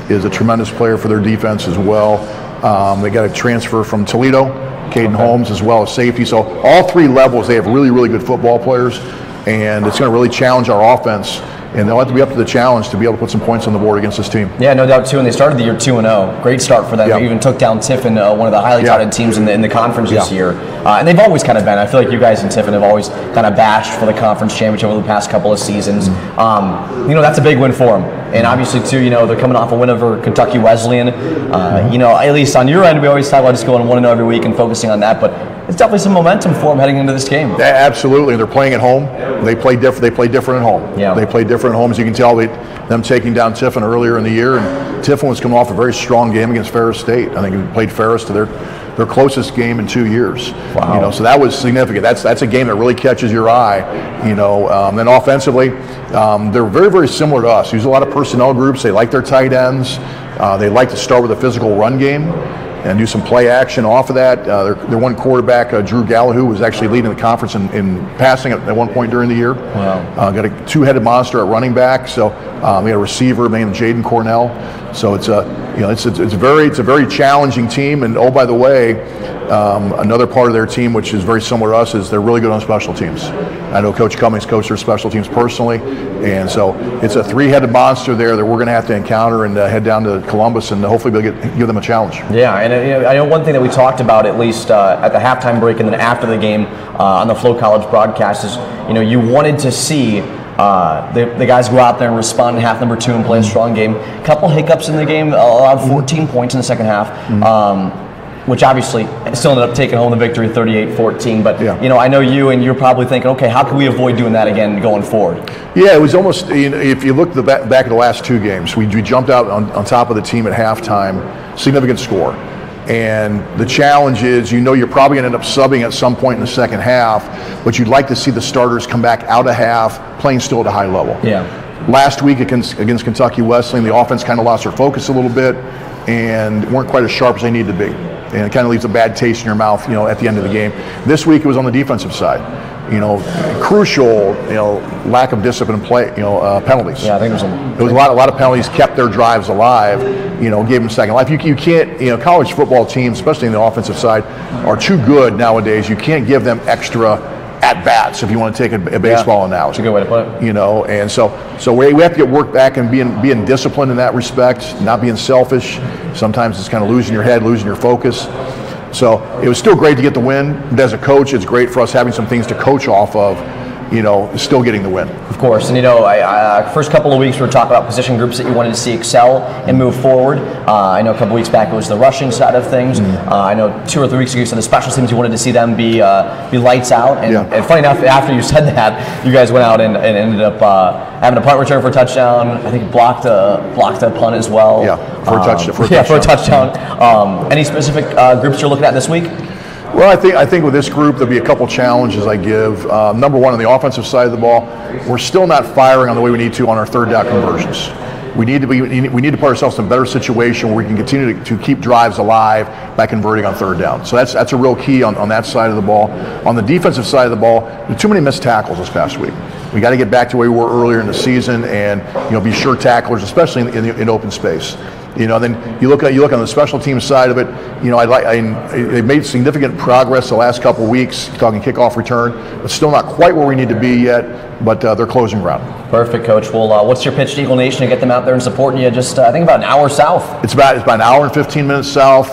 is a tremendous player for their defense as well. They got a transfer from Toledo, Caden Holmes, as well as safety. So all 3 levels, they have really, really good football players. And it's going to really challenge our offense, and they'll have to be up to the challenge to be able to put some points on the board against this team. Yeah, no doubt too. And they started the year 2-0. Great start for them. They even took down Tiffin, one of the highly touted teams in the conference this year. And they've always kind of been. I feel like you guys and Tiffin have always kind of bashed for the conference championship over the past couple of seasons. That's a big win for them. And obviously too, they're coming off a win over Kentucky Wesleyan. At least on your end, we always talk about just going 1-0 every week and focusing on that. But it's definitely some momentum for them heading into this game. Yeah, absolutely. They're playing at home. They play different. They play different at home. Yeah. They play different at home. As you can tell, them taking down Tiffin earlier in the year, and Tiffin was coming off a very strong game against Ferris State. I think they played Ferris to their closest game in 2 years. Wow. So that was significant. That's a game that really catches your eye. Then offensively, they're very, very similar to us. Use a lot of personnel groups. They like their tight ends. They like to start with a physical run game and do some play action off of that. Their one quarterback, Drew Gallahue, was actually leading the conference in passing at one point during the year. Wow. Got a 2-headed monster at running back. So we got a receiver named Jaden Cornell. So it's a very challenging team. And oh, by the way, another part of their team, which is very similar to us, is they're really good on special teams. I know Coach Cummings coached their special teams personally, and so it's a 3-headed monster there that we're going to have to encounter and head down to Columbus and hopefully we'll give them a challenge. Yeah, and I know one thing that we talked about at least at the halftime break and then after the game on the Flow College broadcast is you wanted to see the guys go out there and respond in half number 2 and play a strong game. A couple hiccups in the game, allowed 14 points in the second half. Which obviously still ended up taking home the victory 38-14. But, I know you're probably thinking, okay, how can we avoid doing that again going forward? Yeah, it was almost, if you look back at the last 2 games, we jumped out on top of the team at halftime, significant score. And the challenge is, you're probably going to end up subbing at some point in the second half, but you'd like to see the starters come back out of half, playing still at a high level. Yeah. Last week against Kentucky Wesleyan, the offense kind of lost their focus a little bit and weren't quite as sharp as they needed to be. And it kind of leaves a bad taste in your mouth, at the end of the game. This week it was on the defensive side. Crucial, lack of discipline play, penalties. Yeah, I think there was a lot of penalties, kept their drives alive, gave them second life. You can't, college football teams, especially in the offensive side, are too good nowadays. You can't give them extra at-bats, if you want to take a baseball analogy. That's a good way to put it. And so we have to get work back and being disciplined in that respect, not being selfish. Sometimes it's kind of losing your head, losing your focus. So it was still great to get the win. And as a coach, it's great for us having some things to coach off of, still getting the win. Of course, and first couple of weeks we were talking about position groups that you wanted to see excel and move forward. I know a couple weeks back it was the rushing side of things. I know 2 or 3 weeks ago you said the special teams you wanted to see them be lights out. And funny enough, after you said that, you guys went out and ended up having a punt return for a touchdown. I think blocked a punt as well. Yeah, for a touchdown. For a touchdown. Any specific groups you're looking at this week? Well, I think with this group there'll be a couple challenges I give. Number one, on the offensive side of the ball, we're still not firing on the way we need to on our third down conversions. We need to put ourselves in a better situation where we can continue to keep drives alive by converting on third down. So that's a real key on that side of the ball. On the defensive side of the ball, there are too many missed tackles this past week. We got to get back to where we were earlier in the season and be sure tacklers, especially in open space. Then you look on the special team side of it. They've made significant progress the last couple of weeks, talking kickoff return, but still not quite where we need to be yet. But they're closing ground. Perfect, Coach. Well, what's your pitch to Eagle Nation to get them out there and supporting you? Just I think about an hour south. It's about an hour and 15 minutes south.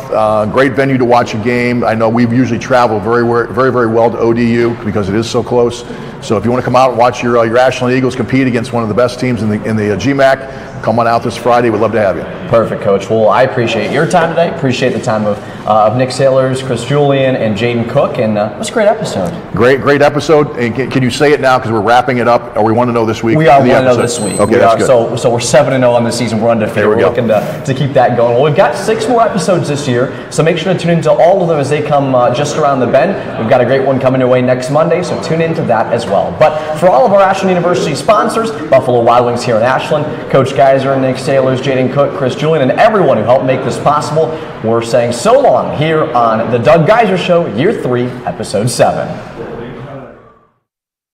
Great venue to watch a game. I know we've usually traveled very well to ODU because it is so close. So if you want to come out and watch your Ashland Eagles compete against one of the best teams in the GMAC, come on out this Friday. We'd love to have you. Perfect, Coach. Well, I appreciate your time today. Appreciate the time of Nick Sailors, Chris Julian, and Jaden Cook. And it was a great episode. Great episode. And can you say it now because we're wrapping it up, or we want to know this week? We are 1-0 this week. Okay, that's good. So we're 7-0 on the season. We're undefeated. We're looking to keep that going. Well, we've got 6 more episodes this year, so make sure to tune into all of them as they come just around the bend. We've got a great one coming your way next Monday, so tune into that as well. But for all of our Ashland University sponsors, Buffalo Wild Wings here in Ashland, Coach Geiser, Nick Sailors, Jaden Cook, Chris Julian, and everyone who helped make this possible, we're saying so long here on the Doug Geiser Show, Year 3, Episode 7.